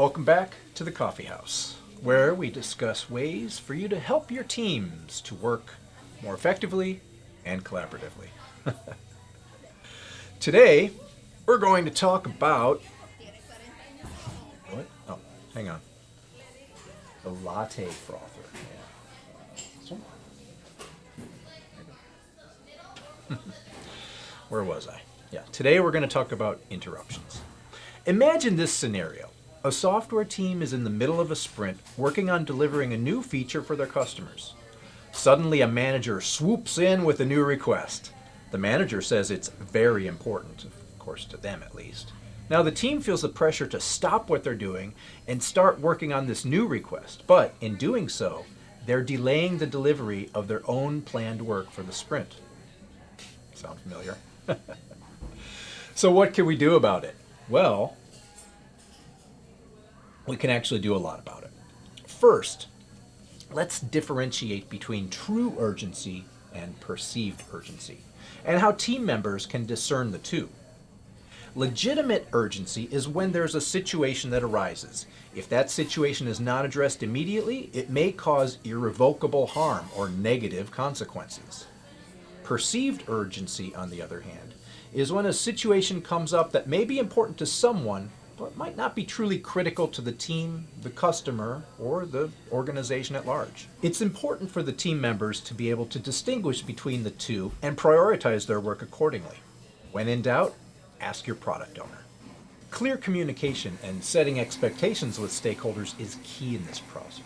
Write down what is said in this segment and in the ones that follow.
Welcome back to the Coffeehouse, where we discuss ways for you to help your teams to work more effectively and collaboratively. Today, we're going to talk about what? Oh, hang on. The latte frother. Yeah. This one? Where was I? Yeah. Today we're going to talk about interruptions. Imagine this scenario. A software team is in the middle of a sprint working on delivering a new feature for their customers. Suddenly, a manager swoops in with a new request. The manager says it's very important, of course, to them at least. Now, the team feels the pressure to stop what they're doing and start working on this new request, but in doing so, they're delaying the delivery of their own planned work for the sprint. Sound familiar? So, what can we do about it? Well, we can actually do a lot about it. First, let's differentiate between true urgency and perceived urgency, and how team members can discern the two. Legitimate urgency is when there's a situation that arises. If that situation is not addressed immediately, it may cause irrevocable harm or negative consequences. Perceived urgency, on the other hand, is when a situation comes up that may be important to someone, but might not be truly critical to the team, the customer, or the organization at large. It's important for the team members to be able to distinguish between the two and prioritize their work accordingly. When in doubt, ask your product owner. Clear communication and setting expectations with stakeholders is key in this process.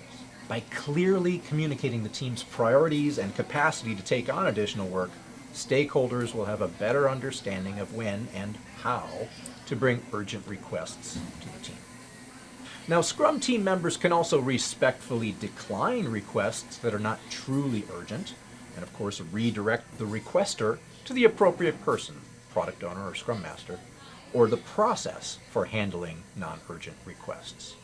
By clearly communicating the team's priorities and capacity to take on additional work, stakeholders will have a better understanding of when and how to bring urgent requests to the team. Now, Scrum team members can also respectfully decline requests that are not truly urgent, and of course redirect the requester to the appropriate person, product owner or scrum master, or the process for handling non-urgent requests.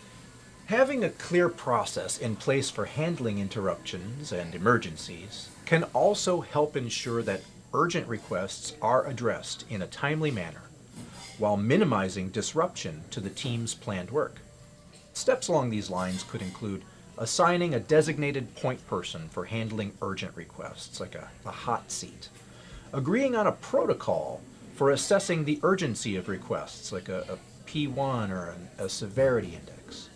Having a clear process in place for handling interruptions and emergencies can also help ensure that urgent requests are addressed in a timely manner, while minimizing disruption to the team's planned work. Steps along these lines could include assigning a designated point person for handling urgent requests, like a hot seat, agreeing on a protocol for assessing the urgency of requests, like a P1 or a severity index,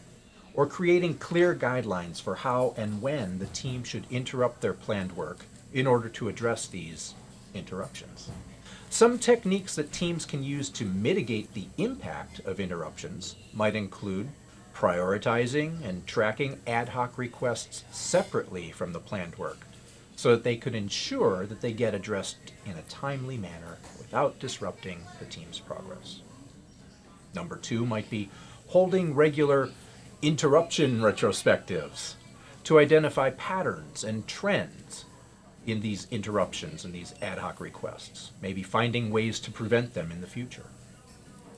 or creating clear guidelines for how and when the team should interrupt their planned work in order to address these interruptions. Some techniques that teams can use to mitigate the impact of interruptions might include prioritizing and tracking ad hoc requests separately from the planned work so that they could ensure that they get addressed in a timely manner without disrupting the team's progress. Number 2 might be holding regular interruption retrospectives to identify patterns and trends in these interruptions and these ad hoc requests, maybe finding ways to prevent them in the future.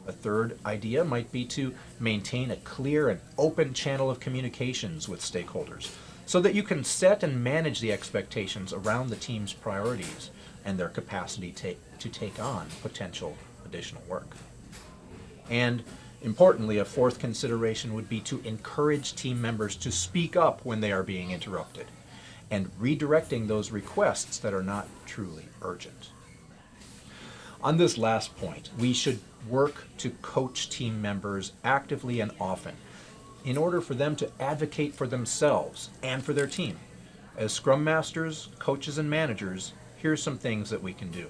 A third idea might be to maintain a clear and open channel of communications with stakeholders so that you can set and manage the expectations around the team's priorities and their capacity to take on potential additional work. And importantly, a fourth consideration would be to encourage team members to speak up when they are being interrupted, and redirecting those requests that are not truly urgent. On this last point, we should work to coach team members actively and often in order for them to advocate for themselves and for their team. As Scrum Masters, coaches, and managers, here's some things that we can do.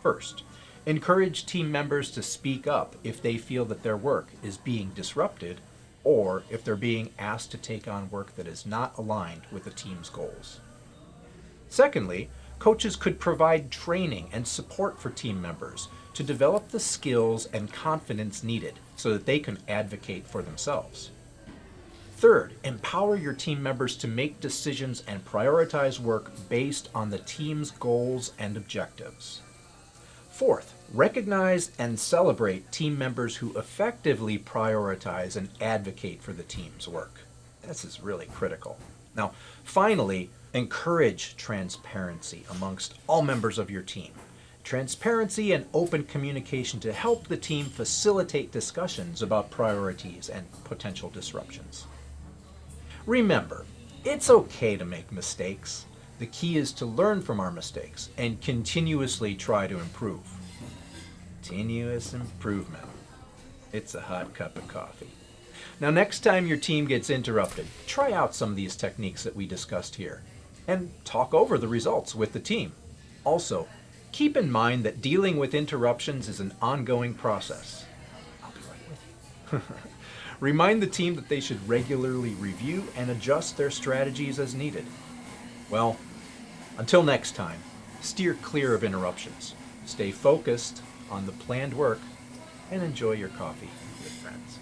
First, encourage team members to speak up if they feel that their work is being disrupted or if they're being asked to take on work that is not aligned with the team's goals. Secondly, coaches could provide training and support for team members to develop the skills and confidence needed so that they can advocate for themselves. Third, empower your team members to make decisions and prioritize work based on the team's goals and objectives. Fourth, recognize and celebrate team members who effectively prioritize and advocate for the team's work. This is really critical. Now, finally, encourage transparency amongst all members of your team. transparency and open communication to help the team facilitate discussions about priorities and potential disruptions. Remember, it's okay to make mistakes. The key is to learn from our mistakes and continuously try to improve. Continuous improvement. It's a hot cup of coffee. Now, next time your team gets interrupted, try out some of these techniques that we discussed here and talk over the results with the team. Also, keep in mind that dealing with interruptions is an ongoing process. I'll be right with you. Remind the team that they should regularly review and adjust their strategies as needed. Well, until next time, steer clear of interruptions, stay focused on the planned work, and enjoy your coffee with friends.